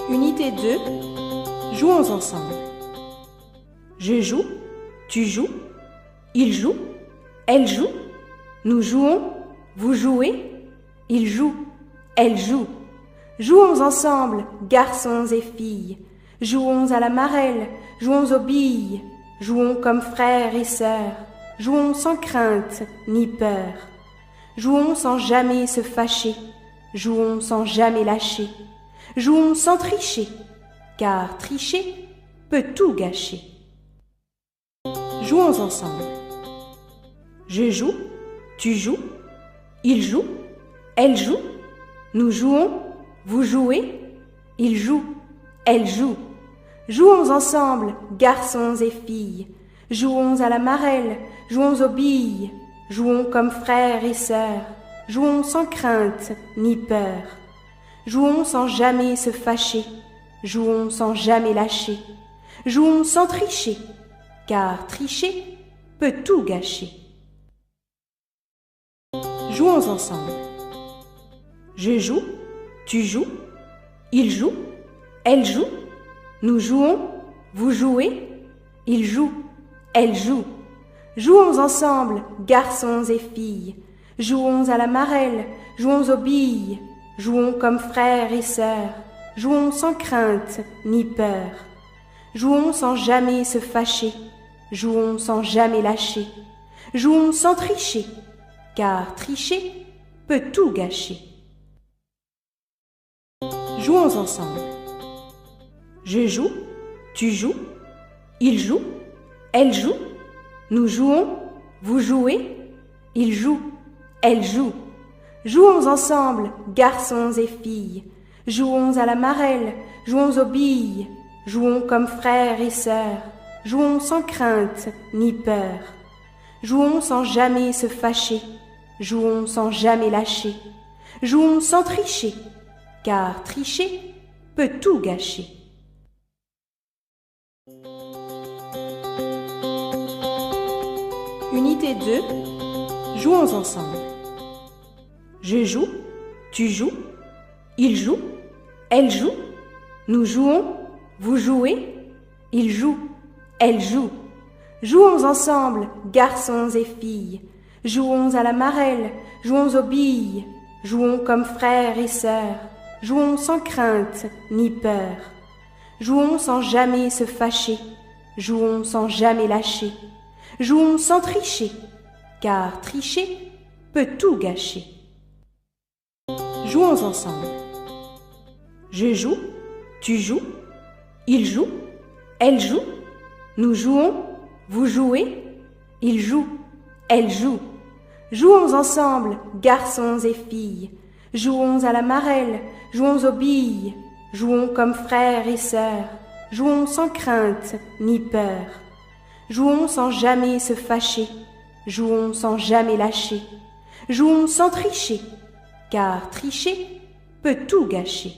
Unité 2, jouons ensemble. Je joue, tu joues, il joue, elle joue, nous jouons, vous jouez, il joue, elle joue. Jouons ensemble, garçons et filles, jouons à la marelle, jouons aux billes, jouons comme frères et sœurs, jouons sans crainte ni peur. Jouons sans jamais se fâcher, jouons sans jamais lâcher, jouons sans tricher, car tricher peut tout gâcher. Jouons ensemble. Je joue, tu joues, il joue, elle joue, nous jouons, vous jouez, il joue, elle joue. Jouons ensemble, garçons et filles, jouons à la marelle, jouons aux billes, jouons comme frères et sœurs, jouons sans crainte ni peur. Jouons sans jamais se fâcher, jouons sans jamais lâcher, jouons sans tricher, car tricher peut tout gâcher. Jouons ensemble. Je joue, tu joues, il joue, elle joue, nous jouons, vous jouez, il joue, elle joue. Jouons ensemble, garçons et filles, jouons à la marelle, jouons aux billes, jouons comme frères et sœurs, jouons sans crainte ni peur. Jouons sans jamais se fâcher, jouons sans jamais lâcher, jouons sans tricher, car tricher peut tout gâcher. Jouons ensemble. Je joue, tu joues, il joue, elle joue, nous jouons, vous jouez, il joue, elle joue. Jouons ensemble, garçons et filles, jouons à la marelle, jouons aux billes, jouons comme frères et sœurs, jouons sans crainte ni peur. Jouons sans jamais se fâcher, jouons sans jamais lâcher, jouons sans tricher, car tricher peut tout gâcher. Unité 2, jouons ensemble. Je joue, tu joues, il joue, elle joue, nous jouons, vous jouez, il joue, elle joue. Jouons ensemble, garçons et filles, jouons à la marelle, jouons aux billes, jouons comme frères et sœurs, jouons sans crainte ni peur. Jouons sans jamais se fâcher, jouons sans jamais lâcher, jouons sans tricher, car tricher peut tout gâcher. Jouons ensemble. Je joue, tu joues, il joue, elle joue, nous jouons, vous jouez, il joue, elle joue. Jouons ensemble, garçons et filles, jouons à la marelle, jouons aux billes, jouons comme frères et sœurs, jouons sans crainte ni peur. Jouons sans jamais se fâcher, jouons sans jamais lâcher, jouons sans tricher, car tricher peut tout gâcher.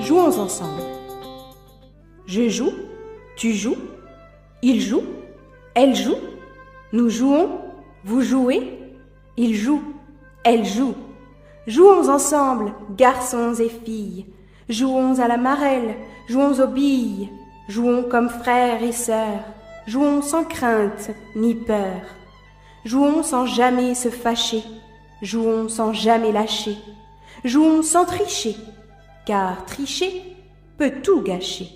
Jouons ensemble. Je joue, tu joues, il joue, elle joue, nous jouons, vous jouez, il joue, elle joue. Jouons ensemble, garçons et filles, jouons à la marelle, jouons aux billes, jouons comme frères et sœurs, jouons sans crainte ni peur. Jouons sans jamais se fâcher, jouons sans jamais lâcher, jouons sans tricher, car tricher peut tout gâcher.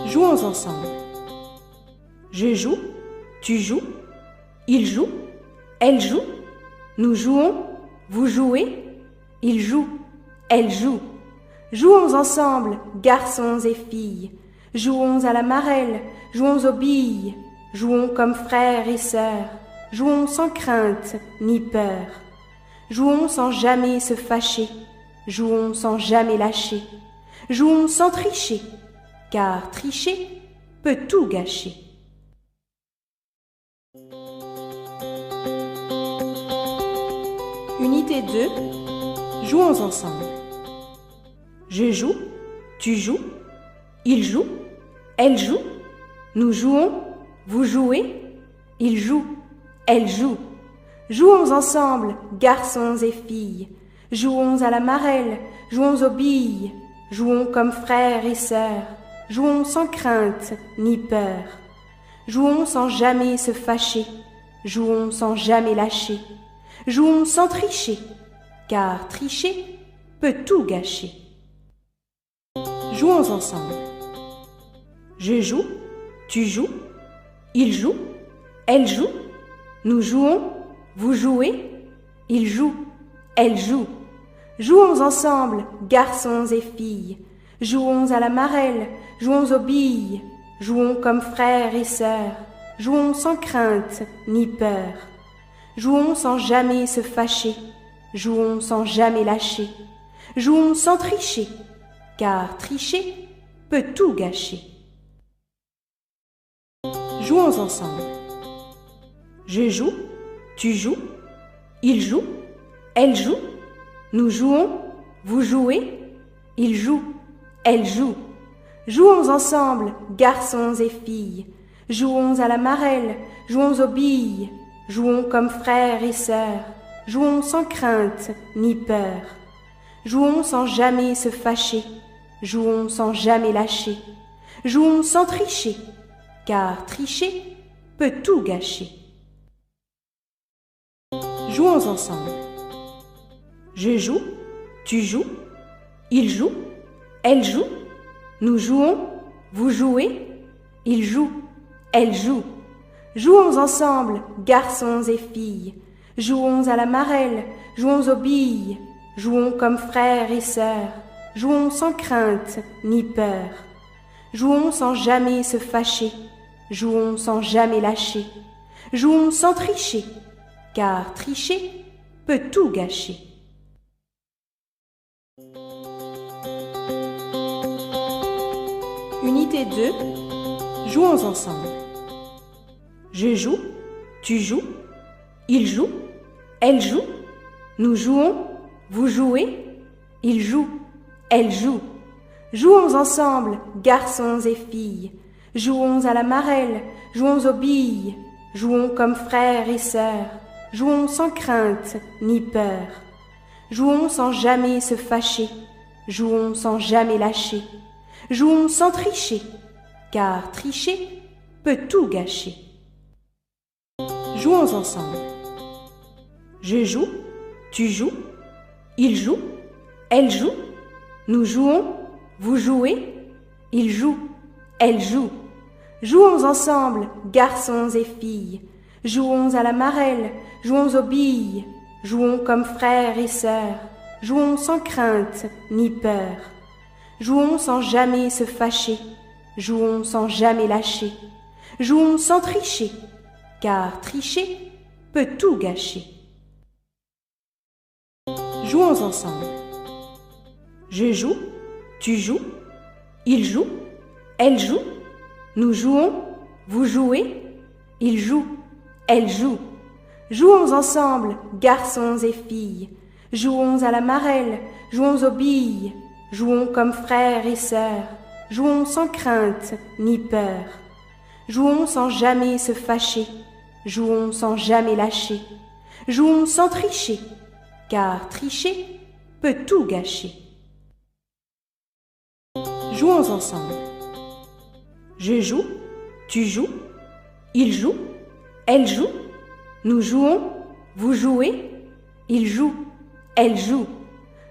Jouons ensemble. Je joue, tu joues, il joue, elle joue, nous jouons, vous jouez, il joue, elle joue. Jouons ensemble, garçons et filles, jouons à la marelle, jouons aux billes, jouons comme frères et sœurs, jouons sans crainte ni peur. Jouons sans jamais se fâcher, jouons sans jamais lâcher, jouons sans tricher, car tricher peut tout gâcher. Unité 2, jouons ensemble. Je joue, tu joues, il joue, elle joue, nous jouons, vous jouez, il joue, elle joue. Jouons ensemble, garçons et filles, Jouons à la marelle, jouons aux billes, jouons comme frères et sœurs, jouons sans crainte ni peur. Jouons sans jamais se fâcher, jouons sans jamais lâcher, jouons sans tricher, car tricher peut tout gâcher. Jouons ensemble. Je joue, tu joues, il joue, elle joue, nous jouons, vous jouez, il joue, elle joue. Jouons ensemble, garçons et filles, jouons à la marelle, jouons aux billes, jouons comme frères et sœurs, jouons sans crainte ni peur. Jouons sans jamais se fâcher, jouons sans jamais lâcher, jouons sans tricher, car tricher peut tout gâcher. Jouons ensemble. Je joue, tu joues, il joue, elle joue, nous jouons, vous jouez, il joue, elle joue. Jouons ensemble, garçons et filles, jouons à la marelle, jouons aux billes, jouons comme frères et sœurs, jouons sans crainte ni peur. Jouons sans jamais se fâcher, jouons sans jamais lâcher, jouons sans tricher, car tricher peut tout gâcher. Jouons ensemble. Je joue, tu joues, il joue, elle joue, nous jouons, vous jouez, il joue, elle joue. Jouons ensemble, garçons et filles, jouons à la marelle, jouons aux billes, jouons comme frères et sœurs, jouons sans crainte ni peur. Jouons sans jamais se fâcher, jouons sans jamais lâcher, jouons sans tricher, car tricher peut tout gâcher. Unité 2. Jouons ensemble. Je joue, tu joues, il joue, elle joue, nous jouons, vous jouez, il joue, elle joue. Jouons ensemble, garçons et filles, jouons à la marelle, jouons aux billes, jouons comme frères et sœurs, jouons sans crainte ni peur. Jouons sans jamais se fâcher, jouons sans jamais lâcher, jouons sans tricher, car tricher peut tout gâcher. Jouons ensemble. Je joue, tu joues, il joue, elle joue, nous jouons, vous jouez, il joue, elle joue. Jouons ensemble, garçons et filles, jouons à la marelle, jouons aux billes, jouons comme frères et sœurs, jouons sans crainte ni peur. Jouons sans jamais se fâcher, jouons sans jamais lâcher, jouons sans tricher, car tricher peut tout gâcher. Jouons ensemble. Je joue, tu joues, il joue, elle joue, nous jouons, vous jouez, il joue, elle joue. Jouons ensemble, garçons et filles, jouons à la marelle, jouons aux billes, jouons comme frères et sœurs, jouons sans crainte ni peur. Jouons sans jamais se fâcher, jouons sans jamais lâcher, jouons sans tricher, car tricher peut tout gâcher. Jouons ensemble. Je joue, tu joues, il joue, elle joue, nous jouons, vous jouez, il joue, elle joue.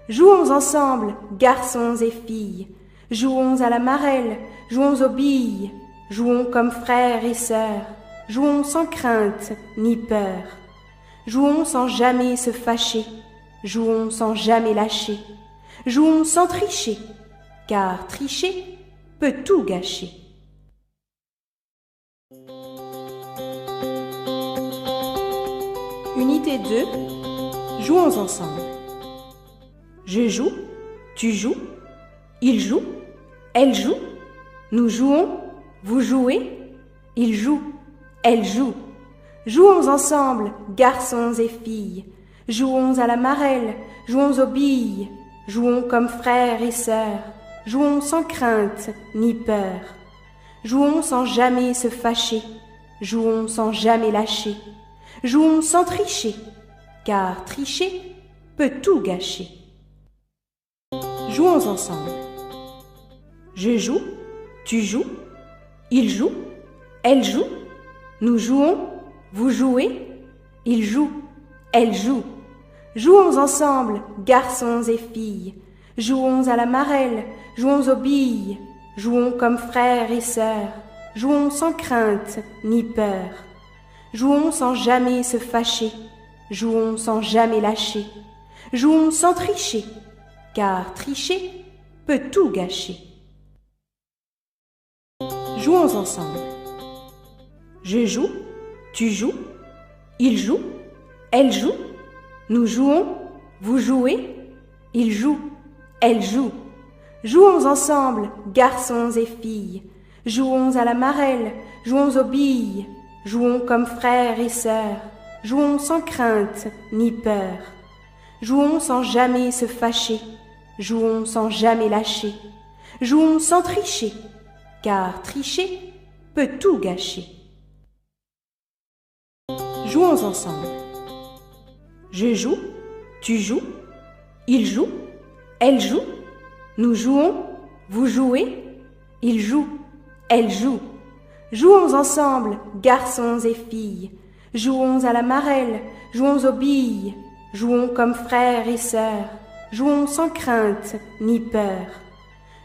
Jouons ensemble, garçons et filles, jouons à la marelle, jouons aux billes, jouons comme frères et sœurs, jouons sans crainte ni peur. Jouons sans jamais se fâcher, jouons sans jamais lâcher, jouons sans tricher, car tricher peut tout gâcher. Unité 2. Jouons ensemble. Je joue, tu joues, il joue, elle joue, nous jouons, vous jouez, il joue, elle joue. Jouons ensemble, garçons et filles, jouons à la marelle, jouons aux billes, jouons comme frères et sœurs, jouons sans crainte ni peur. Jouons sans jamais se fâcher, jouons sans jamais lâcher, jouons sans tricher, car tricher peut tout gâcher. Jouons ensemble. Je joue, tu joues, il joue, elle joue, nous jouons, vous jouez, il joue, elle joue. Jouons ensemble, garçons et filles, jouons à la marelle, jouons aux billes, jouons comme frères et sœurs, jouons sans crainte ni peur. Jouons sans jamais se fâcher, jouons sans jamais lâcher, jouons sans tricher, car tricher peut tout gâcher. Jouons ensemble. Je joue, tu joues, il joue, elle joue, nous jouons, vous jouez, il joue, elle joue. Jouons ensemble, garçons et filles, jouons à la marelle, jouons aux billes, jouons comme frères et sœurs, jouons sans crainte ni peur. Jouons sans jamais se fâcher, jouons sans jamais lâcher, jouons sans tricher, car tricher peut tout gâcher. Jouons ensemble. Je joue, tu joues, il joue, elle joue, nous jouons, vous jouez, il joue, elle joue. Jouons ensemble, garçons et filles, jouons à la marelle, jouons aux billes, jouons comme frères et sœurs, jouons sans crainte ni peur.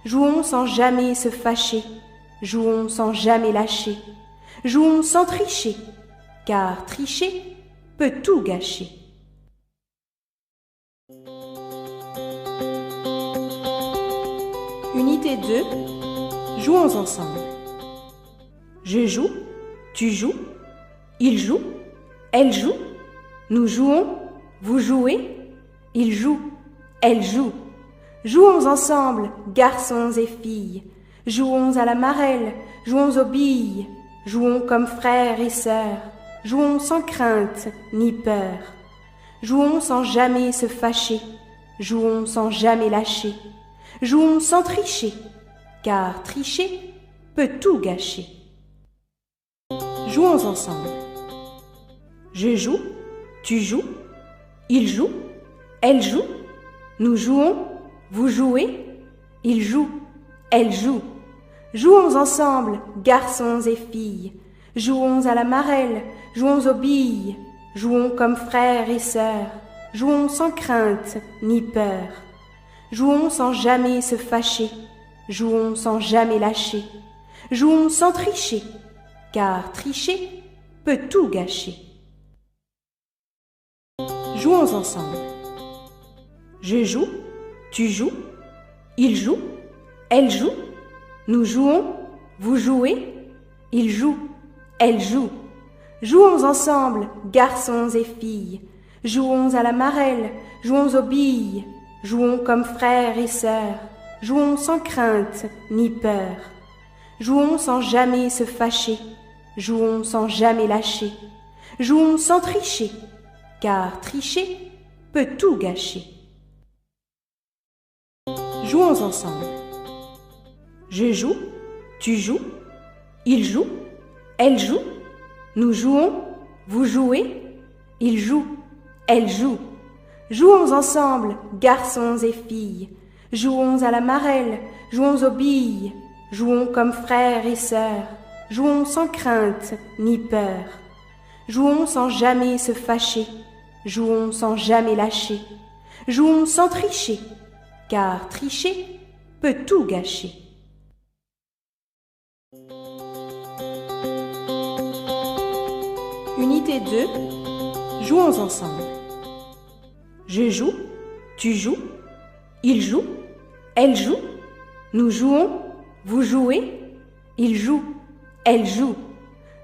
Jouons sans jamais se fâcher, jouons sans jamais lâcher, jouons sans tricher, car tricher peut tout gâcher. Unité 2, jouons ensemble. Je joue, tu joues, il joue, elle joue, nous jouons, vous jouez, il joue, elle joue. Jouons ensemble, garçons et filles, jouons à la marelle, jouons aux billes, jouons comme frères et sœurs, jouons sans crainte ni peur. Jouons sans jamais se fâcher, jouons sans jamais lâcher, jouons sans tricher, car tricher peut tout gâcher. Jouons ensemble. Je joue, tu joues, il joue, elle joue, nous jouons, vous jouez, il joue, elle joue. Jouons ensemble, garçons et filles, jouons à la marelle, jouons aux billes, jouons comme frères et sœurs, jouons sans crainte ni peur. Jouons sans jamais se fâcher, jouons sans jamais lâcher, jouons sans tricher, car tricher peut tout gâcher. Jouons ensemble. Je joue, tu joues, il joue, elle joue, nous jouons, vous jouez, il joue, elle joue. Jouons ensemble, garçons et filles, jouons à la marelle, jouons aux billes, jouons comme frères et sœurs, jouons sans crainte ni peur. Jouons sans jamais se fâcher, jouons sans jamais lâcher, jouons sans tricher, car tricher peut tout gâcher. Jouons ensemble. Je joue, tu joues, il joue, elle joue, nous jouons, vous jouez, il joue, elle joue. Jouons ensemble, garçons et filles, jouons à la marelle, jouons aux billes, jouons comme frères et sœurs, jouons sans crainte ni peur. Jouons sans jamais se fâcher, jouons sans jamais lâcher, jouons sans tricher, car tricher peut tout gâcher. Unité 2, jouons ensemble. Je joue, tu joues, il joue, elle joue, nous jouons, vous jouez, il joue, elle joue.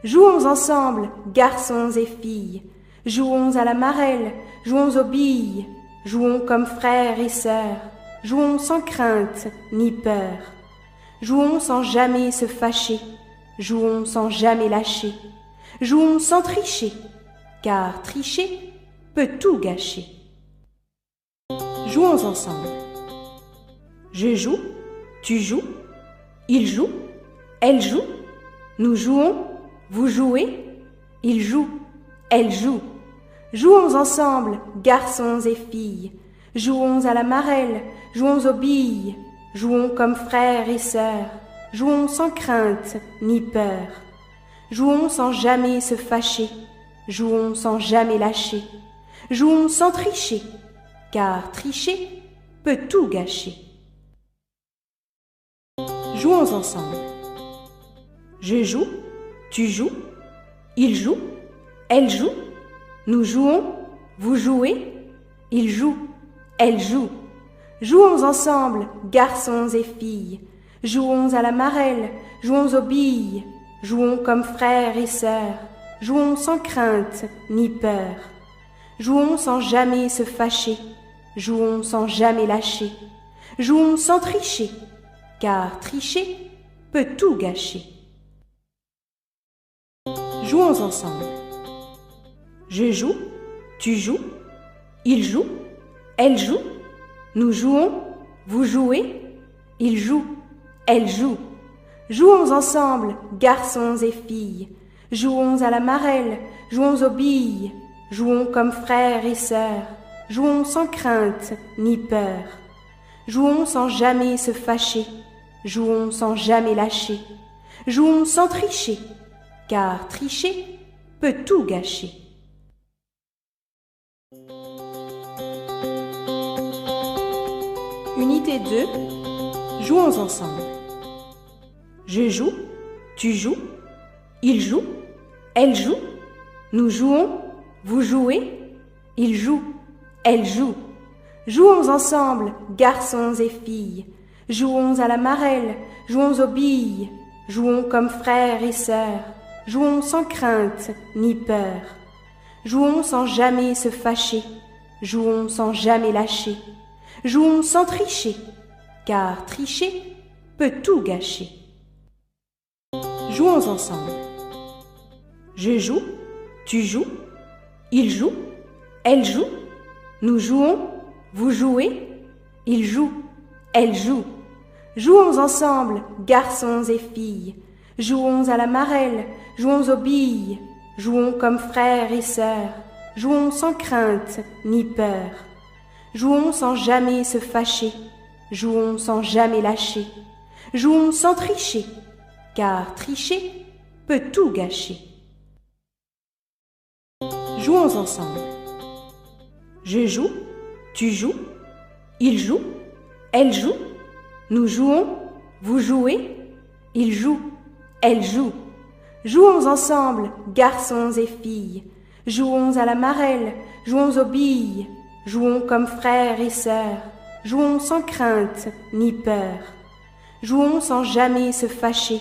Jouons ensemble, garçons et filles, jouons à la marelle, jouons aux billes, jouons comme frères et sœurs, jouons sans crainte ni peur. Jouons sans jamais se fâcher, jouons sans jamais lâcher, jouons sans tricher, car tricher peut tout gâcher. Jouons ensemble. Je joue, tu joues, il joue, elle joue, nous jouons, vous jouez, il joue, elle joue. Jouons ensemble, garçons et filles. Jouons à la marelle, jouons aux billes. Jouons comme frères et sœurs. Jouons sans crainte ni peur. Jouons sans jamais se fâcher. Jouons sans jamais lâcher. Jouons sans tricher, car tricher peut tout gâcher. Jouons ensemble. Je joue, tu joues, il joue, elle joue. Nous jouons, vous jouez, il joue, elle joue. Jouons ensemble, garçons et filles. Jouons à la marelle, jouons aux billes. Jouons comme frères et sœurs. Jouons sans crainte ni peur. Jouons sans jamais se fâcher. Jouons sans jamais lâcher. Jouons sans tricher, car tricher peut tout gâcher. Jouons ensemble. Je joue, tu joues, il joue, elle joue. Nous jouons, vous jouez, il joue, elle joue. Jouons ensemble, garçons et filles. Jouons à la marelle, jouons aux billes. Jouons comme frères et sœurs. Jouons sans crainte ni peur. Jouons sans jamais se fâcher. Jouons sans jamais lâcher. Jouons sans tricher, car tricher peut tout gâcher. Unité 2. Jouons ensemble. Je joue, tu joues, il joue, elle joue. Nous jouons, vous jouez, il joue, elle joue. Jouons ensemble, garçons et filles. Jouons à la marelle, jouons aux billes. Jouons comme frères et sœurs. Jouons sans crainte ni peur. Jouons sans jamais se fâcher. Jouons sans jamais lâcher. Jouons sans tricher, car tricher peut tout gâcher. Jouons ensemble. Je joue, tu joues, il joue, elle joue. Nous jouons, vous jouez, il joue, elle joue. Jouons ensemble, garçons et filles. Jouons à la marelle, jouons aux billes. Jouons comme frères et sœurs. Jouons sans crainte ni peur. Jouons sans jamais se fâcher. Jouons sans jamais lâcher. Jouons sans tricher, car tricher peut tout gâcher. Jouons ensemble. Je joue, tu joues, il joue, elle joue. Nous jouons, vous jouez, il joue, elle joue. Jouons ensemble, garçons et filles. Jouons à la marelle, jouons aux billes. Jouons comme frères et sœurs. Jouons sans crainte ni peur. Jouons sans jamais se fâcher.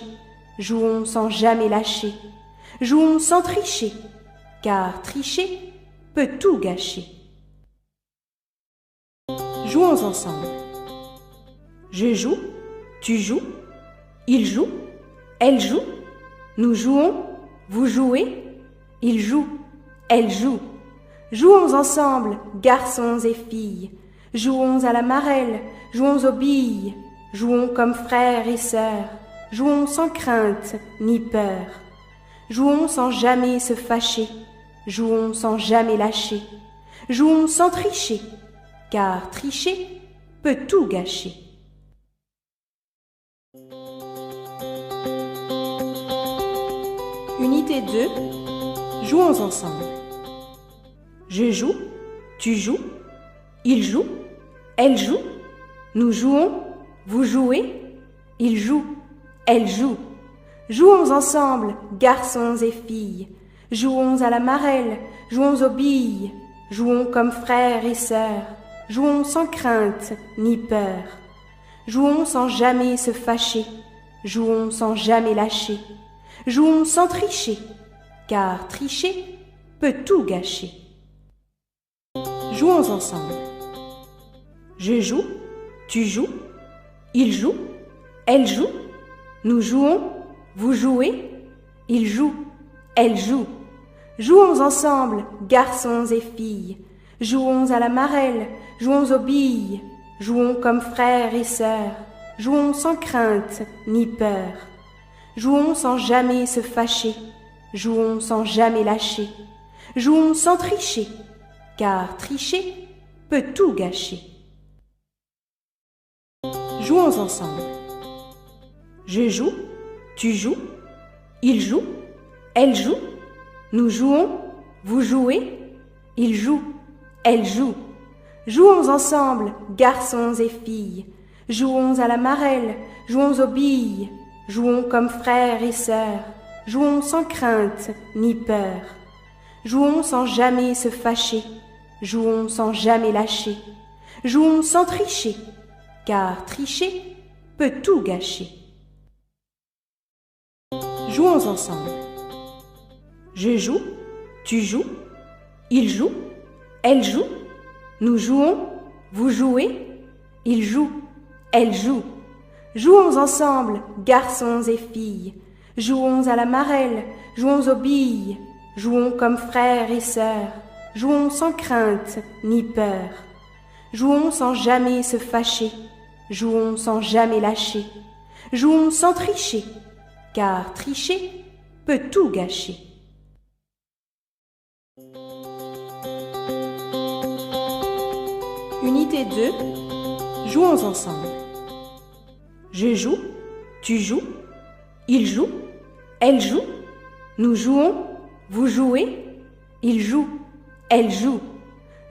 Jouons sans jamais lâcher. Jouons sans tricher, car tricher peut tout gâcher. Jouons ensemble. Je joue, tu joues, il joue, elle joue. Nous jouons, vous jouez, il joue, elle joue. Jouons ensemble, garçons et filles. Jouons à la marelle, jouons aux billes. Jouons comme frères et sœurs. Jouons sans crainte ni peur. Jouons sans jamais se fâcher. Jouons sans jamais lâcher. Jouons sans tricher, car tricher peut tout gâcher. Unité 2. Jouons ensemble. Je joue, tu joues, il joue, elle joue. Nous jouons, vous jouez, il joue, elle joue. Jouons ensemble, garçons et filles. Jouons à la marelle, jouons aux billes. Jouons comme frères et sœurs. Jouons sans crainte ni peur. Jouons sans jamais se fâcher. Jouons sans jamais lâcher. Jouons sans tricher, car tricher peut tout gâcher. Jouons ensemble. Je joue, tu joues, il joue, elle joue. Nous jouons, vous jouez, il joue, elle joue. Jouons ensemble, garçons et filles. Jouons à la marelle, jouons aux billes. Jouons comme frères et sœurs. Jouons sans crainte ni peur. Jouons sans jamais se fâcher. Jouons sans jamais lâcher. Jouons sans tricher, car tricher peut tout gâcher. Jouons ensemble. Je joue, tu joues, il joue, elle joue, nous jouons, vous jouez, il joue, elle joue. Jouons ensemble, garçons et filles, jouons à la marelle, jouons aux billes, jouons comme frères et sœurs, jouons sans crainte ni peur. Jouons sans jamais se fâcher, jouons sans jamais lâcher, jouons sans tricher, car tricher peut tout gâcher. Jouons ensemble. Je joue, tu joues, il joue, elle joue, nous jouons, vous jouez, il joue, elle joue. Jouons ensemble, garçons et filles, jouons à la marelle, jouons aux billes, jouons comme frères et sœurs, jouons sans crainte ni peur. Jouons sans jamais se fâcher, jouons sans jamais lâcher, jouons sans tricher, car tricher peut tout gâcher. Unité 2, jouons ensemble. Je joue, tu joues, il joue, elle joue, nous jouons, vous jouez, il joue, elle joue.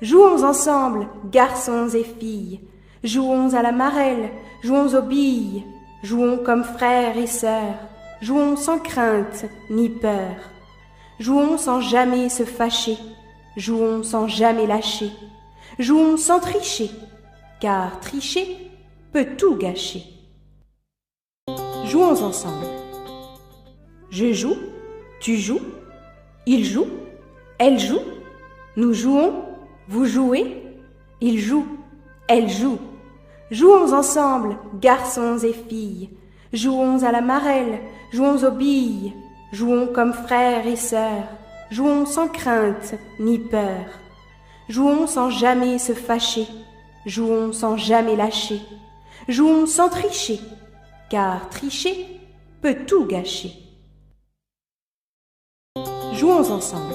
Jouons ensemble, garçons et filles, jouons à la marelle, jouons aux billes, jouons comme frères et sœurs, jouons sans crainte ni peur. Jouons sans jamais se fâcher, jouons sans jamais lâcher, jouons sans tricher, car tricher peut tout gâcher. Jouons ensemble. Je joue, tu joues, il joue, elle joue, nous jouons, vous jouez, il joue, elle joue. Jouons ensemble, garçons et filles, jouons à la marelle, jouons aux billes, jouons comme frères et sœurs, jouons sans crainte ni peur. Jouons sans jamais se fâcher, jouons sans jamais lâcher, jouons sans tricher, car tricher peut tout gâcher. Jouons ensemble.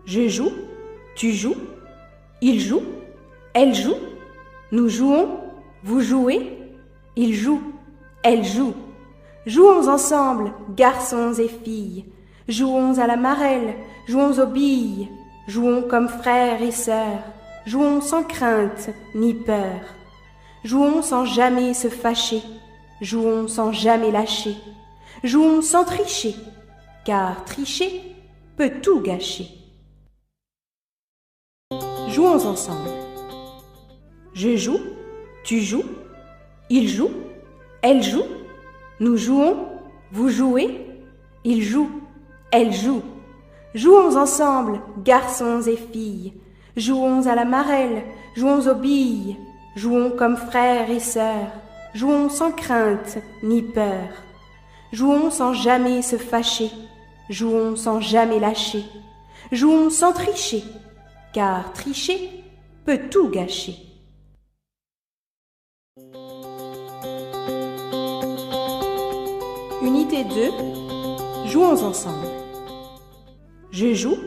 Je joue, tu joues, il joue, elle joue, nous jouons, vous jouez, il joue, elle joue. Jouons ensemble, garçons et filles, jouons à la marelle, jouons aux billes, jouons comme frères et sœurs, jouons sans crainte ni peur. Jouons sans jamais se fâcher, jouons sans jamais lâcher, jouons sans tricher, car tricher peut tout gâcher. Jouons ensemble. Je joue, tu joues, il joue, elle joue, nous jouons, vous jouez, il joue, elle joue. Jouons ensemble, garçons et filles, jouons à la marelle, jouons aux billes, jouons comme frères et sœurs, jouons sans crainte ni peur. Jouons sans jamais se fâcher, jouons sans jamais lâcher, jouons sans tricher, car tricher peut tout gâcher. Unité 2, jouons ensemble. Je joue,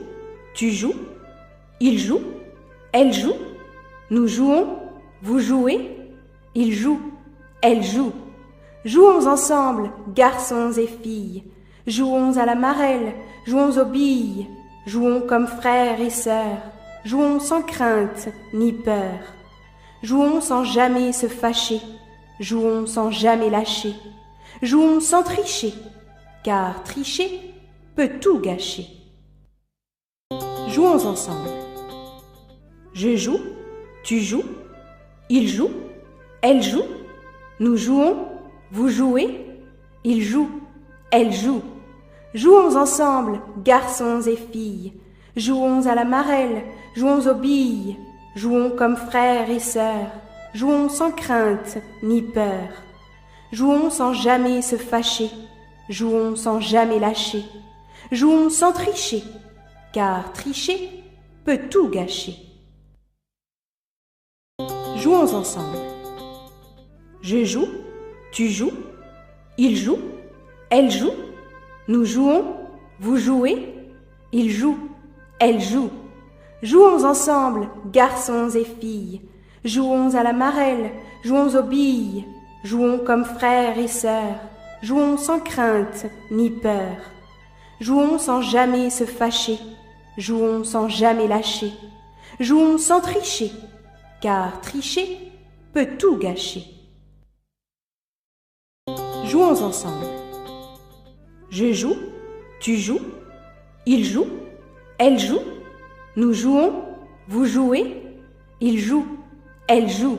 tu joues, il joue, elle joue, nous jouons, vous jouez, il joue, elle joue. Jouons ensemble, garçons et filles, jouons à la marelle, jouons aux billes, jouons comme frères et sœurs, jouons sans crainte ni peur. Jouons sans jamais se fâcher, jouons sans jamais lâcher, jouons sans tricher, car tricher peut tout gâcher. Jouons ensemble. Je joue, tu joues, il joue, elle joue, nous jouons, vous jouez, il joue, elle joue. Jouons ensemble, garçons et filles, jouons à la marelle, jouons aux billes, jouons comme frères et sœurs, jouons sans crainte ni peur. Jouons sans jamais se fâcher, jouons sans jamais lâcher, jouons sans tricher, car tricher peut tout gâcher. Jouons ensemble. Je joue, tu joues, il joue, elle joue, nous jouons, vous jouez, il joue, elle joue. Jouons ensemble, garçons et filles. Jouons à la marelle, jouons aux billes. Jouons comme frères et sœurs. Jouons sans crainte ni peur. Jouons sans jamais se fâcher. Jouons sans jamais lâcher. Jouons sans tricher, car tricher peut tout gâcher. Jouons ensemble. Je joue, tu joues, il joue, elle joue, nous jouons, vous jouez, il joue, elle joue.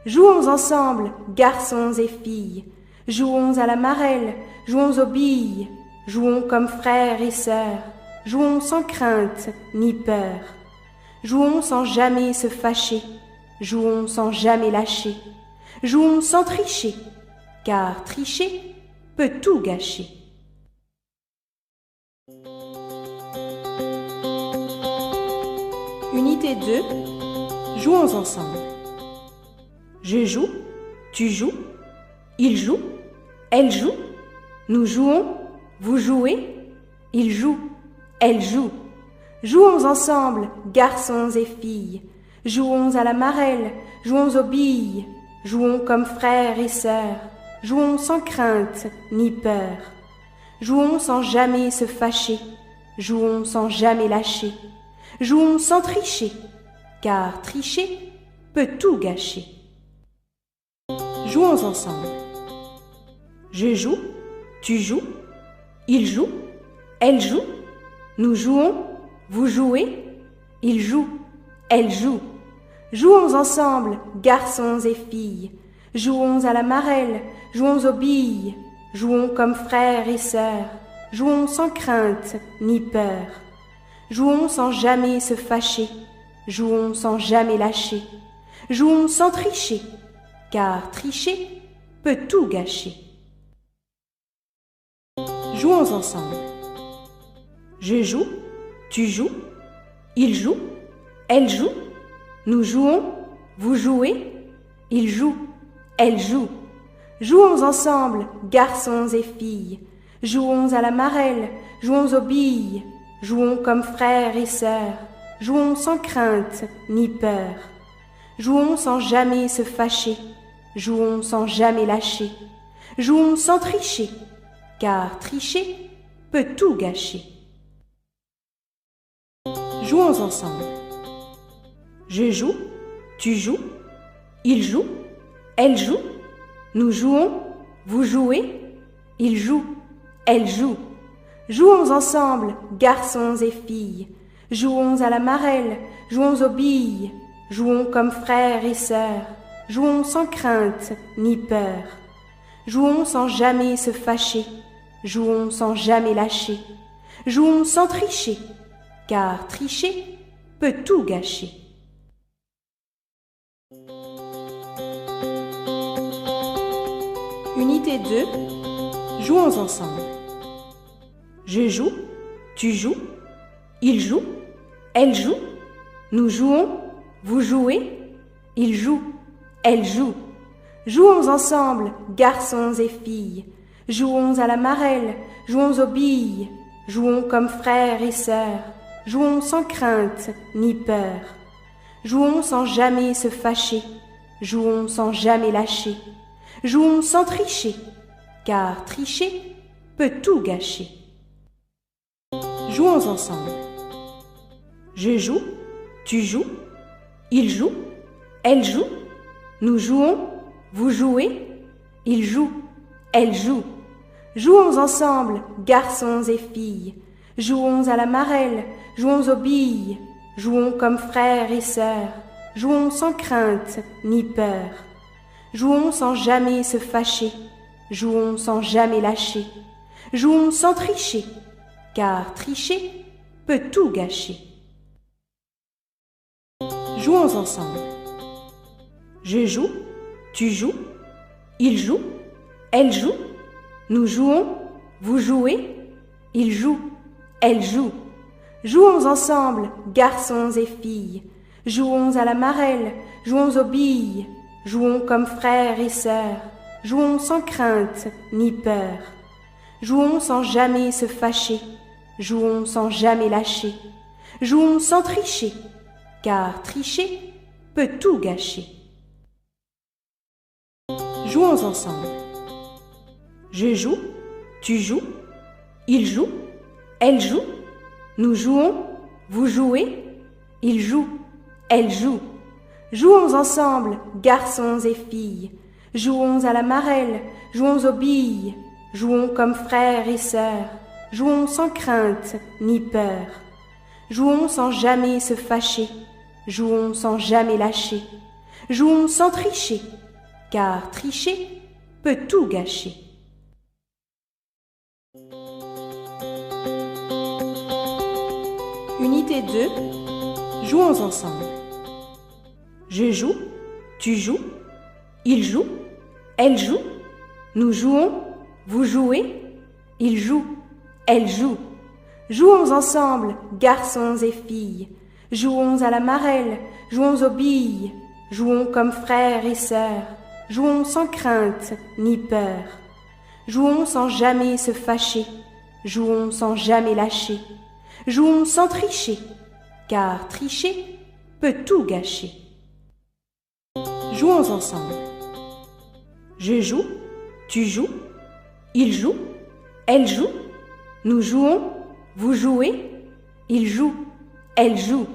Jouons ensemble, garçons et filles. Jouons à la marelle, jouons aux billes. Jouons comme frères et sœurs. Jouons sans crainte ni peur. Jouons sans jamais se fâcher. Jouons sans jamais lâcher. Jouons sans tricher, car tricher peut tout gâcher. Unité 2. Jouons ensemble. Je joue, tu joues, il joue, elle joue, nous jouons, vous jouez, il joue, elle joue. Jouons ensemble, garçons et filles. Jouons à la marelle, jouons aux billes. Jouons comme frères et sœurs. Jouons sans crainte ni peur. Jouons sans jamais se fâcher. Jouons sans jamais lâcher. Jouons sans tricher, car tricher peut tout gâcher. Jouons ensemble. Je joue, tu joues, il joue, elle joue, nous jouons, vous jouez, il joue, elle joue. Jouons ensemble, garçons et filles. Jouons à la marelle, jouons aux billes. Jouons comme frères et sœurs. Jouons sans crainte ni peur. Jouons sans jamais se fâcher. Jouons sans jamais lâcher. Jouons sans tricher, car tricher peut tout gâcher. Jouons ensemble. Je joue, tu joues, il joue, elle joue, nous jouons, vous jouez, il joue, elle joue. Jouons ensemble, garçons et filles. Jouons à la marelle, jouons aux billes. Jouons comme frères et sœurs. Jouons sans crainte ni peur. Jouons sans jamais se fâcher. Jouons sans jamais lâcher. Jouons sans tricher, car tricher peut tout gâcher. Jouons ensemble. Je joue, tu joues, il joue, elle joue, nous jouons, vous jouez, il joue, elle joue. Jouons ensemble, garçons et filles. Jouons à la marelle, jouons aux billes. Jouons comme frères et sœurs. Jouons sans crainte ni peur. Jouons sans jamais se fâcher. Jouons sans jamais lâcher. Jouons sans tricher, car tricher peut tout gâcher. Unité 2. Jouons ensemble. Je joue, tu joues, il joue, elle joue, nous jouons, vous jouez, il joue, elle joue. Jouons ensemble, garçons et filles. Jouons à la marelle, jouons aux billes. Jouons comme frères et sœurs. Jouons sans crainte ni peur. Jouons sans jamais se fâcher. Jouons sans jamais lâcher. Jouons sans tricher, car tricher peut tout gâcher. Jouons ensemble. Je joue, tu joues, il joue, elle joue, nous jouons, vous jouez, il joue, elle joue. Jouons ensemble, garçons et filles. Jouons à la marelle, jouons aux billes. Jouons comme frères et sœurs. Jouons sans crainte ni peur. Jouons sans jamais se fâcher. Jouons sans jamais lâcher. Jouons sans tricher, car tricher peut tout gâcher. Jouons ensemble. Je joue, tu joues, il joue, elle joue, nous jouons, vous jouez, il joue, elle joue. Jouons ensemble, garçons et filles. Jouons à la marelle, jouons aux billes. Jouons comme frères et sœurs. Jouons sans crainte ni peur. Jouons sans jamais se fâcher. Jouons sans jamais lâcher. Jouons sans tricher, car tricher peut tout gâcher. Jouons ensemble. Je joue, tu joues, il joue, elle joue, nous jouons, vous jouez, il joue, elle joue. Jouons ensemble, garçons et filles, jouons à la marelle, jouons aux billes, jouons comme frères et sœurs, jouons sans crainte ni peur. Jouons sans jamais se fâcher, jouons sans jamais lâcher, jouons sans tricher, car tricher peut tout gâcher. Unité 2, jouons ensemble. Je joue, tu joues, il joue, elle joue, nous jouons, vous jouez, il joue, elle joue. Jouons ensemble, garçons et filles, jouons à la marelle, jouons aux billes, jouons comme frères et sœurs, jouons sans crainte ni peur. Jouons sans jamais se fâcher, jouons sans jamais lâcher, jouons sans tricher, car tricher peut tout gâcher. Jouons ensemble. Je joue, tu joues, il joue, elle joue, nous jouons, vous jouez, il joue, elle joue.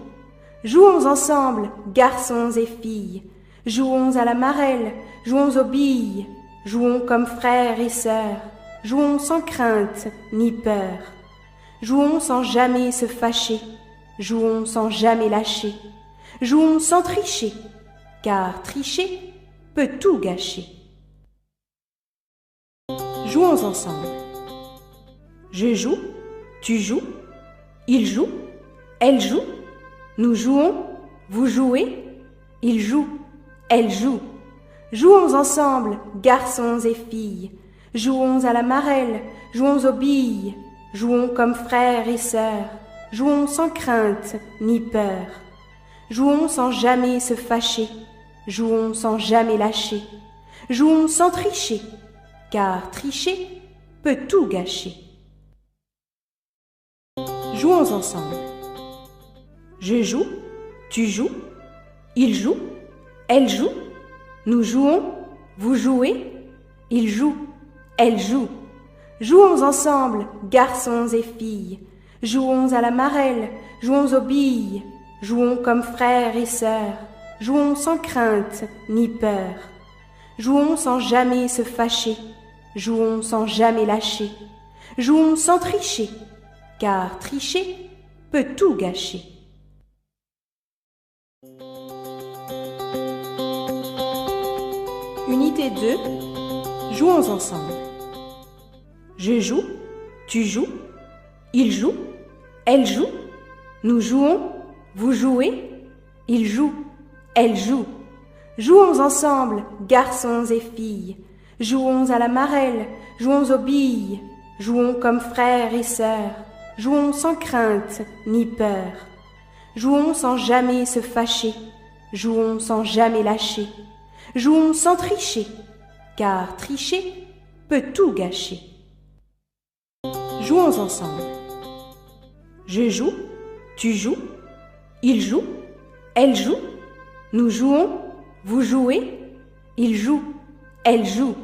Jouons ensemble, garçons et filles, jouons à la marelle, jouons aux billes, jouons comme frères et sœurs, jouons sans crainte ni peur. Jouons sans jamais se fâcher, jouons sans jamais lâcher, jouons sans tricher, car tricher peut tout gâcher. Jouons ensemble. Je joue, tu joues, il joue, elle joue, nous jouons, vous jouez, il joue, elle joue. Jouons ensemble, garçons et filles, jouons à la marelle, jouons aux billes, jouons comme frères et sœurs, jouons sans crainte ni peur. Jouons sans jamais se fâcher, jouons sans jamais lâcher, jouons sans tricher, car tricher peut tout gâcher. Jouons ensemble. Je joue, tu joues, il joue, elle joue, nous jouons, vous jouez, il joue, elle joue. Jouons ensemble, garçons et filles, jouons à la marelle, jouons aux billes, jouons comme frères et sœurs, jouons sans crainte ni peur. Jouons sans jamais se fâcher, jouons sans jamais lâcher, jouons sans tricher, car tricher peut tout gâcher. Unité 2, jouons ensemble. Je joue, tu joues, il joue, elle joue, nous jouons, vous jouez, il joue, elle joue. Jouons ensemble, garçons et filles, jouons à la marelle, jouons aux billes, jouons comme frères et sœurs, jouons sans crainte ni peur. Jouons sans jamais se fâcher, jouons sans jamais lâcher, jouons sans tricher, car tricher peut tout gâcher. Jouons ensemble. Je joue, tu joues, il joue, elle joue, nous jouons, vous jouez, il joue, elle joue.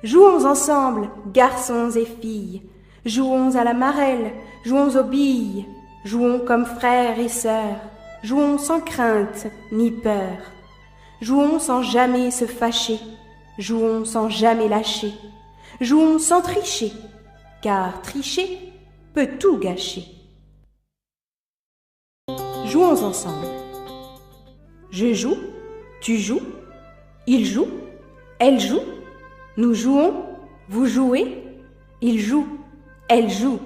Jouons ensemble, garçons et filles, jouons à la marelle, jouons aux billes, jouons comme frères et sœurs, jouons sans crainte ni peur. Jouons sans jamais se fâcher, jouons sans jamais lâcher, jouons sans tricher, car tricher peut tout gâcher. Jouons ensemble. Je joue, tu joues, il joue, elle joue, nous jouons, vous jouez, il joue, elle joue.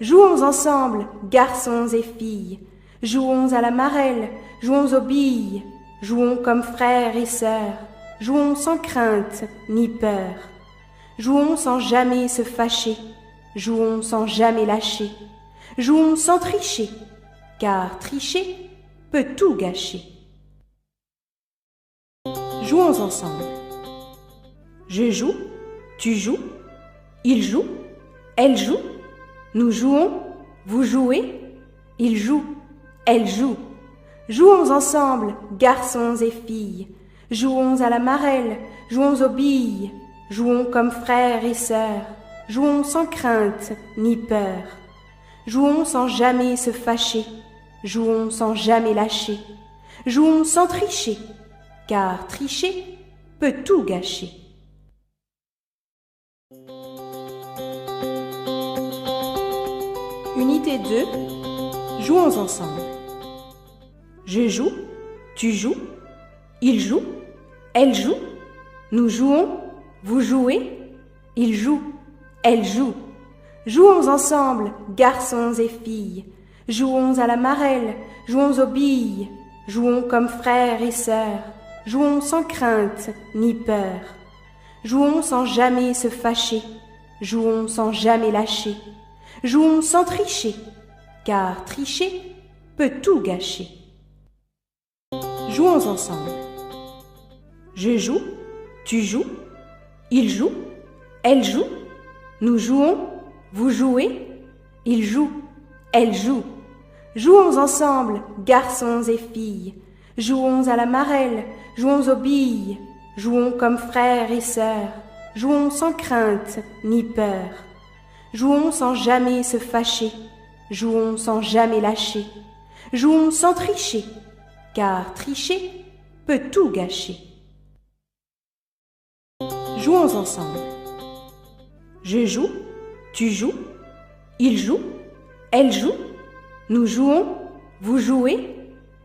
Jouons ensemble, garçons et filles, jouons à la marelle, jouons aux billes, jouons comme frères et sœurs, jouons sans crainte ni peur. Jouons sans jamais se fâcher, jouons sans jamais lâcher, jouons sans tricher, car tricher peut tout gâcher. Jouons ensemble. Je joue, tu joues, il joue, elle joue, nous jouons, vous jouez, il joue, elle joue. Jouons ensemble, garçons et filles. Jouons à la marelle, jouons aux billes. Jouons comme frères et sœurs. Jouons sans crainte ni peur. Jouons sans jamais se fâcher. Jouons sans jamais lâcher. Jouons sans tricher, car tricher peut tout gâcher. Unité 2. Jouons ensemble. Je joue, tu joues, il joue, elle joue, nous jouons, vous jouez, il joue, elle joue. Jouons ensemble, garçons et filles. Jouons à la marelle, jouons aux billes. Jouons comme frères et sœurs. Jouons sans crainte ni peur. Jouons sans jamais se fâcher. Jouons sans jamais lâcher. Jouons sans tricher, car tricher peut tout gâcher. Jouons ensemble. Je joue, tu joues, il joue, elle joue, nous jouons, vous jouez, il joue, elle joue. Jouons ensemble, garçons et filles. Jouons à la marelle, jouons aux billes. Jouons comme frères et sœurs. Jouons sans crainte ni peur. Jouons sans jamais se fâcher. Jouons sans jamais lâcher. Jouons sans tricher, car tricher peut tout gâcher. Jouons ensemble. Je joue, tu joues, il joue, elle joue, nous jouons, vous jouez,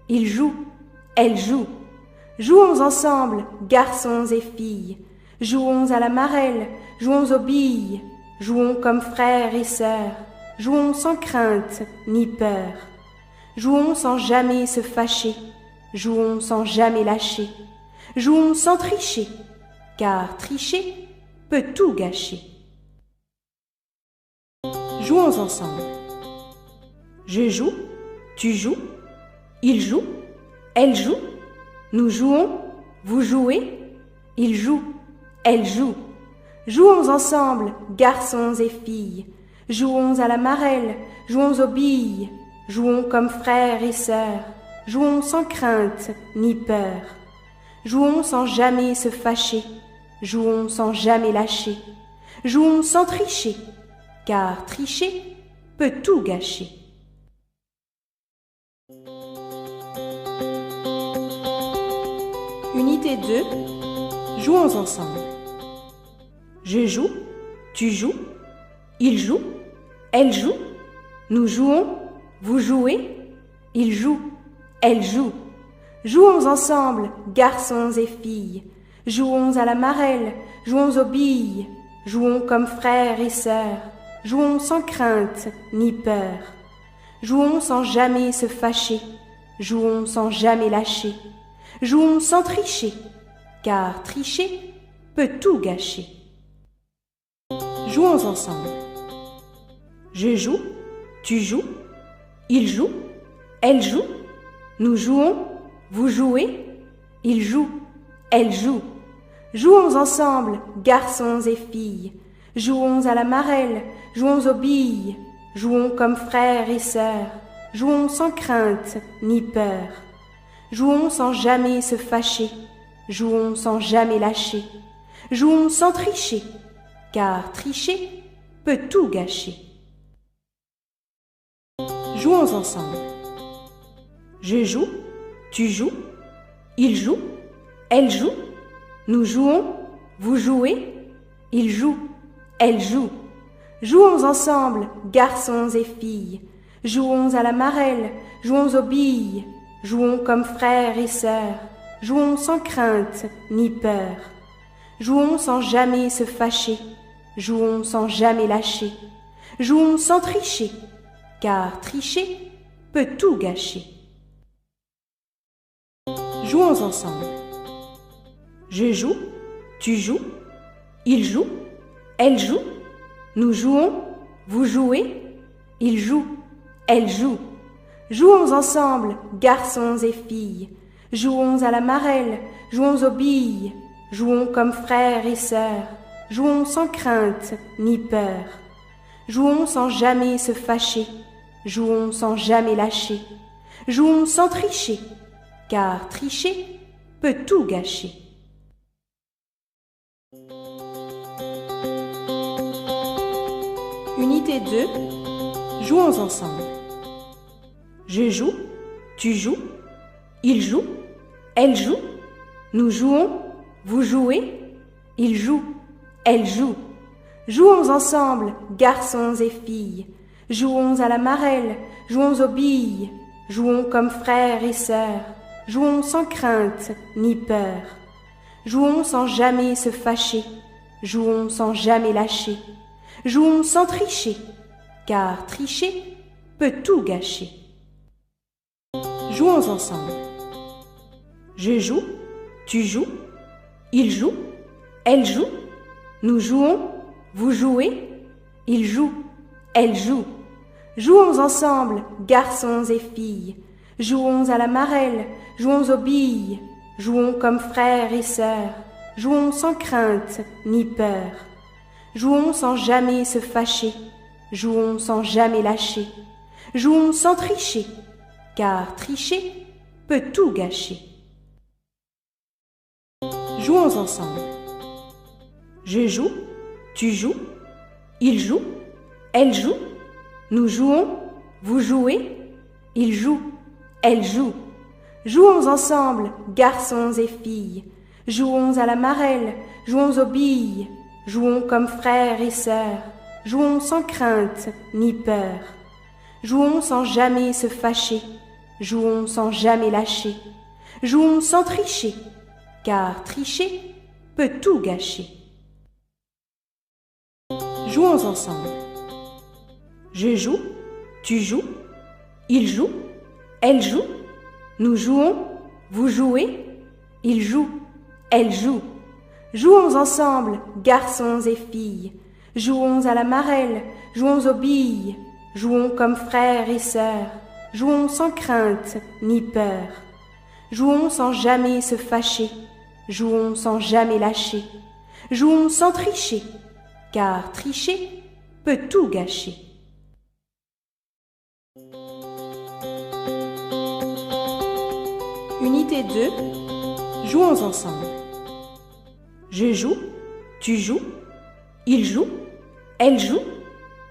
il joue, elle joue. Jouons ensemble, garçons et filles. Jouons à la marelle, jouons aux billes. Jouons comme frères et sœurs. Jouons sans crainte ni peur. Jouons sans jamais se fâcher. Jouons sans jamais lâcher. Jouons sans tricher, car tricher peut tout gâcher. Jouons ensemble. Je joue, tu joues, il joue, elle joue, nous jouons, vous jouez, il joue, elle joue. Jouons ensemble, garçons et filles. Jouons à la marelle, jouons aux billes. Jouons comme frères et sœurs. Jouons sans crainte ni peur. Jouons sans jamais se fâcher. Jouons sans jamais lâcher. Jouons sans tricher, car tricher peut tout gâcher. Unité 2. Jouons ensemble. Je joue, tu joues, il joue, elle joue, nous jouons, vous jouez, il joue, elle joue. Jouons ensemble, garçons et filles. Jouons à la marelle, jouons aux billes. Jouons comme frères et sœurs. Jouons sans crainte ni peur. Jouons sans jamais se fâcher. Jouons sans jamais lâcher. Jouons sans tricher, car tricher peut tout gâcher. Jouons ensemble. Je joue, tu joues, il joue, elle joue, nous jouons, vous jouez, il joue, elle joue. Jouons ensemble, garçons et filles. Jouons à la marelle, jouons aux billes. Jouons comme frères et sœurs. Jouons sans crainte ni peur. Jouons sans jamais se fâcher. Jouons sans jamais lâcher. Jouons sans tricher, car tricher peut tout gâcher. Jouons ensemble. Je joue, tu joues, il joue, elle joue, nous jouons, vous jouez, il joue, elle joue. Jouons ensemble, garçons et filles. Jouons à la marelle, jouons aux billes. Jouons comme frères et sœurs. Jouons sans crainte ni peur. Jouons sans jamais se fâcher. Jouons sans jamais lâcher. Jouons sans tricher, car tricher peut tout gâcher. Jouons ensemble. Je joue, tu joues, il joue, elle joue, nous jouons, vous jouez, il joue, elle joue. Jouons ensemble, garçons et filles. Jouons à la marelle, jouons aux billes. Jouons comme frères et sœurs. Jouons sans crainte ni peur. Jouons sans jamais se fâcher. Jouons sans jamais lâcher. Jouons sans tricher, car tricher peut tout gâcher. Unité 2. Jouons ensemble. Je joue, tu joues, il joue, elle joue, nous jouons, vous jouez, il joue, elle joue. Jouons ensemble, garçons et filles, jouons à la marelle, jouons aux billes, jouons comme frères et sœurs, jouons sans crainte ni peur. Jouons sans jamais se fâcher, jouons sans jamais lâcher, jouons sans tricher, car tricher peut tout gâcher. Jouons ensemble. Je joue, tu joues, il joue, elle joue, nous jouons, vous jouez, il joue, elle joue. Jouons ensemble, garçons et filles, jouons à la marelle, jouons aux billes, jouons comme frères et sœurs, jouons sans crainte ni peur. Jouons sans jamais se fâcher, jouons sans jamais lâcher, jouons sans tricher, car tricher peut tout gâcher. Jouons ensemble. Je joue, tu joues, il joue, elle joue, nous jouons, vous jouez, il joue, elle joue. Jouons ensemble, garçons et filles, jouons à la marelle, jouons aux billes, jouons comme frères et sœurs, jouons sans crainte ni peur. Jouons sans jamais se fâcher, jouons sans jamais lâcher, jouons sans tricher, car tricher peut tout gâcher. Jouons ensemble. Je joue, tu joues, il joue, elle joue, nous jouons, vous jouez, il joue, elle joue. Jouons ensemble, garçons et filles, jouons à la marelle, jouons aux billes, jouons comme frères et sœurs, jouons sans crainte ni peur. Jouons sans jamais se fâcher, jouons sans jamais lâcher, jouons sans tricher, car tricher peut tout gâcher. Unité 2. Jouons ensemble. Je joue, tu joues, il joue, elle joue,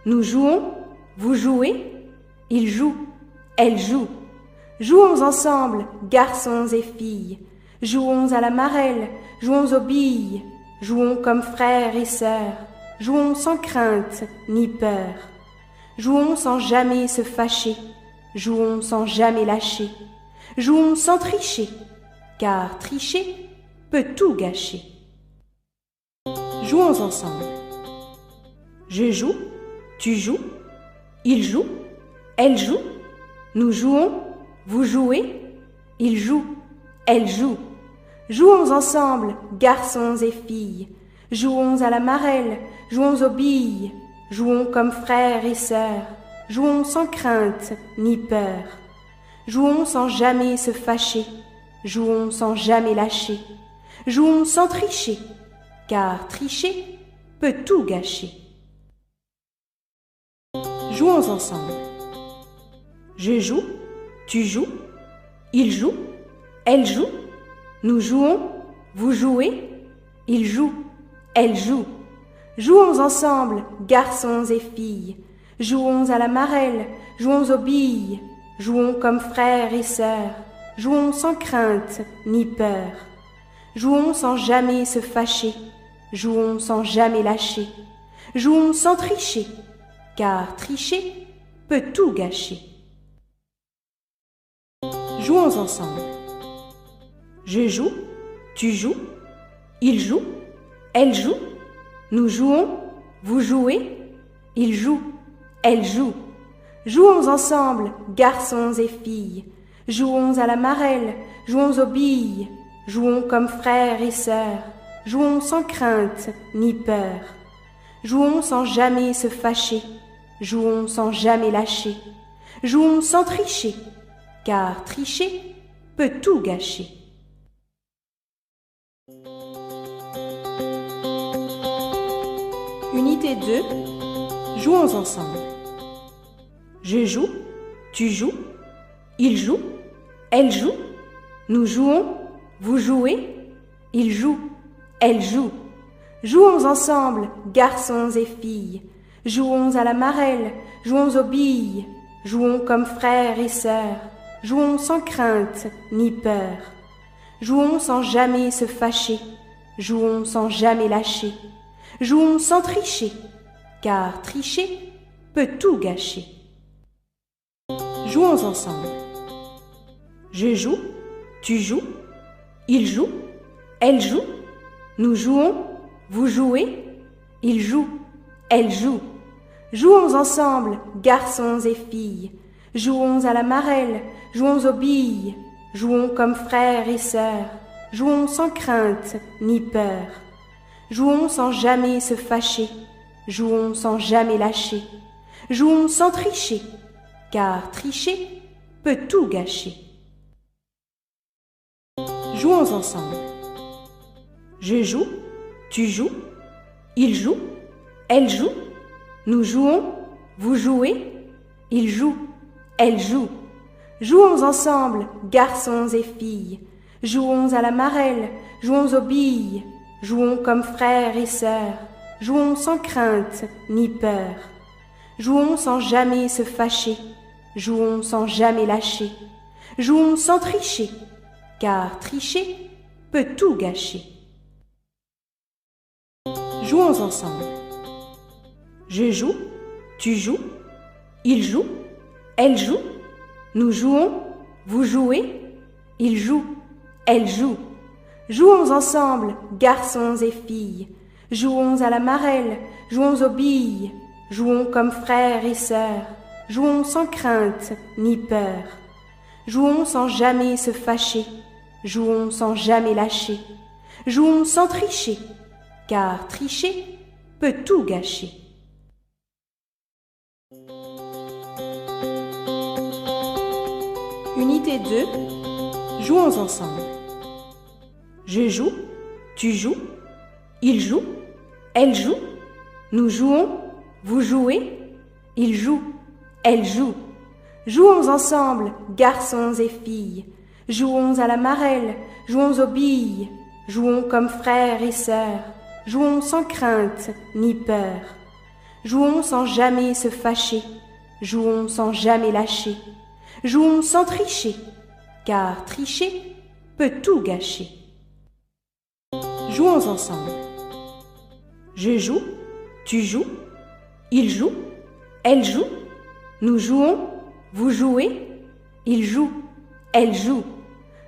nous jouons, vous jouez, il joue, elle joue. Jouons ensemble, garçons et filles, jouons à la marelle, jouons aux billes, jouons comme frères et sœurs, jouons sans crainte ni peur. Jouons sans jamais se fâcher, jouons sans jamais lâcher, jouons sans tricher, car tricher peut tout gâcher. Jouons ensemble. Je joue, tu joues, il joue, elle joue, nous jouons, vous jouez, il joue, elle joue. Jouons ensemble, garçons et filles, jouons à la marelle, jouons aux billes, jouons comme frères et sœurs, jouons sans crainte ni peur. Jouons sans jamais se fâcher, jouons sans jamais lâcher, jouons sans tricher, car tricher peut tout gâcher. Jouons ensemble. Je joue, tu joues, il joue, elle joue, nous jouons, vous jouez, il joue, elle joue. Jouons ensemble, garçons et filles, jouons à la marelle, jouons aux billes, jouons comme frères et sœurs, jouons sans crainte ni peur. Jouons sans jamais se fâcher, jouons sans jamais lâcher, jouons sans tricher, car tricher peut tout gâcher. Jouons ensemble. Je joue, tu joues, il joue, elle joue, nous jouons, vous jouez, il joue, elle joue. Jouons ensemble, garçons et filles, jouons à la marelle, jouons aux billes, jouons comme frères et sœurs, jouons sans crainte ni peur. Jouons sans jamais se fâcher, jouons sans jamais lâcher, jouons sans tricher, car tricher peut tout gâcher. Unité 2. Jouons ensemble. Je joue, tu joues, Il joue, elle joue, nous jouons, vous jouez, il joue, elle joue. Jouons ensemble, garçons et filles, jouons à la marelle, jouons aux billes, jouons comme frères et sœurs, jouons sans crainte ni peur. Jouons sans jamais se fâcher, jouons sans jamais lâcher, jouons sans tricher, car tricher peut tout gâcher. Jouons ensemble. Je joue, tu joues, il joue, elle joue, nous jouons, vous jouez, il joue, elle joue. Jouons ensemble, garçons et filles, jouons à la marelle, jouons aux billes, jouons comme frères et sœurs, jouons sans crainte ni peur. Jouons sans jamais se fâcher, jouons sans jamais lâcher, jouons sans tricher, car tricher peut tout gâcher. Jouons ensemble. Je joue, tu joues, il joue, elle joue, nous jouons, vous jouez, il joue, elle joue. Jouons ensemble, garçons et filles, jouons à la marelle, jouons aux billes, jouons comme frères et sœurs, jouons sans crainte ni peur. Jouons sans jamais se fâcher, jouons sans jamais lâcher, jouons sans tricher, car tricher peut tout gâcher. Jouons ensemble. Je joue, tu joues, il joue, elle joue, nous jouons, vous jouez, il joue, elle joue. Jouons ensemble, garçons et filles, jouons à la marelle, jouons aux billes, jouons comme frères et sœurs, jouons sans crainte ni peur. Jouons sans jamais se fâcher, jouons sans jamais lâcher, jouons sans tricher, car tricher peut tout gâcher. Unité 2. Jouons ensemble. Je joue, tu joues, il joue, elle joue, nous jouons, vous jouez, il joue, elle joue. Jouons ensemble, garçons et filles, jouons à la marelle, jouons aux billes, jouons comme frères et sœurs, jouons sans crainte ni peur. Jouons sans jamais se fâcher, jouons sans jamais lâcher, jouons sans tricher, car tricher peut tout gâcher. Jouons ensemble. Je joue, tu joues, il joue, elle joue, nous jouons, vous jouez, il joue, elle joue.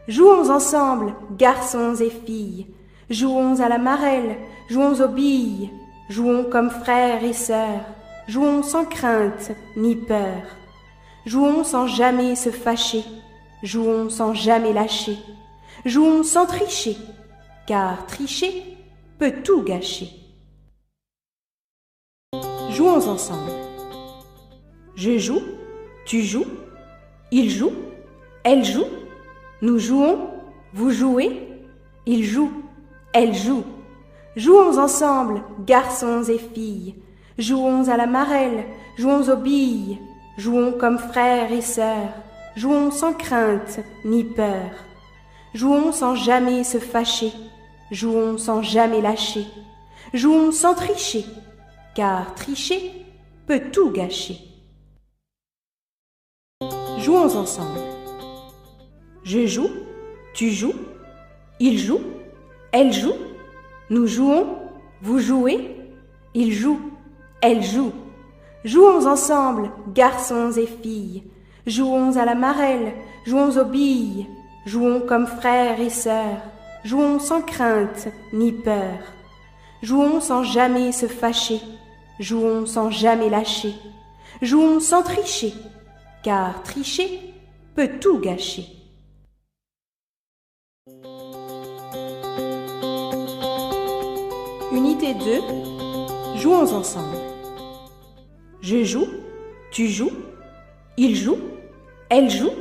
Jouons ensemble, garçons et filles, jouons à la marelle, jouons aux billes, jouons comme frères et sœurs, jouons sans crainte ni peur. Jouons sans jamais se fâcher, jouons sans jamais lâcher, jouons sans tricher, car tricher peut tout gâcher. Jouons ensemble. Je joue, tu joues, il joue, elle joue, nous jouons, vous jouez, il joue, elle joue. Jouons ensemble, garçons et filles, jouons à la marelle, jouons aux billes, jouons comme frères et sœurs, jouons sans crainte ni peur. Jouons sans jamais se fâcher, jouons sans jamais lâcher, jouons sans tricher, car tricher peut tout gâcher. Jouons ensemble. Je joue, tu joues, il joue, elle joue, nous jouons, vous jouez, il joue, elle joue. Jouons ensemble, garçons et filles, jouons à la marelle, jouons aux billes, jouons comme frères et sœurs, jouons sans crainte ni peur. Jouons sans jamais se fâcher, jouons sans jamais lâcher, jouons sans tricher, car tricher peut tout gâcher. Unité 2. Jouons ensemble. Je joue, tu joues, il joue, elle joue,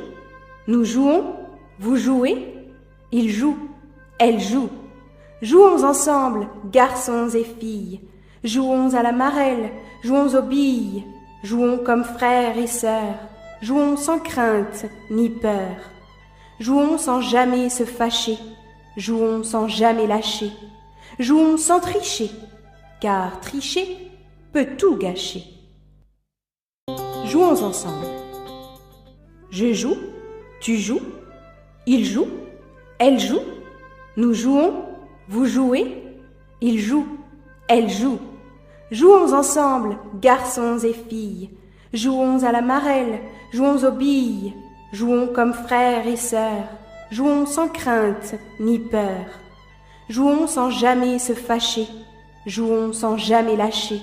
nous jouons, vous jouez, il joue, elle joue. Jouons ensemble, garçons et filles, jouons à la marelle, jouons aux billes, jouons comme frères et sœurs, jouons sans crainte ni peur. Jouons sans jamais se fâcher, jouons sans jamais lâcher. Jouons sans tricher, car tricher peut tout gâcher. Jouons ensemble. Je joue, tu joues, il joue, elle joue. Nous jouons, vous jouez, il joue, elle joue. Jouons ensemble, garçons et filles. Jouons à la marelle, jouons aux billes. Jouons comme frères et sœurs. Jouons sans crainte ni peur. Jouons sans jamais se fâcher. Jouons sans jamais lâcher.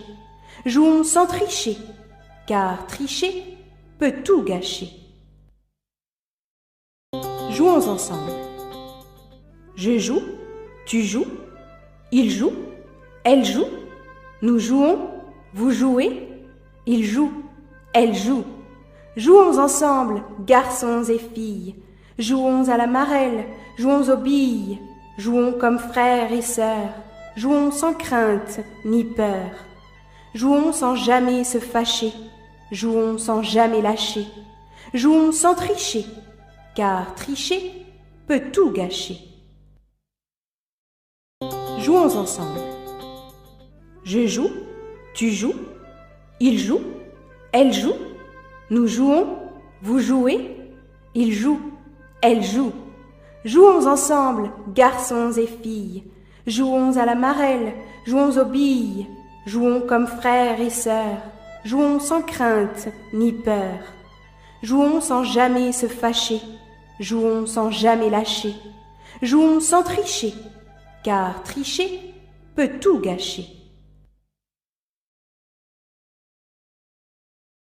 Jouons sans tricher, car tricher peut tout gâcher. Jouons ensemble. Je joue, tu joues, il joue, elle joue. Nous jouons, vous jouez, il joue, elle joue. Jouons ensemble, garçons et filles. Jouons à la marelle, jouons aux billes. Jouons comme frères et sœurs. Jouons sans crainte ni peur. Jouons sans jamais se fâcher. Jouons sans jamais lâcher. Jouons sans tricher, car tricher peut tout gâcher. Jouons ensemble. Je joue, tu joues, il joue, elle joue. Nous jouons, vous jouez, il joue, elle joue. Jouons ensemble, garçons et filles. Jouons à la marelle, jouons aux billes. Jouons comme frères et sœurs. Jouons sans crainte ni peur. Jouons sans jamais se fâcher. Jouons sans jamais lâcher. Jouons sans tricher, car tricher peut tout gâcher.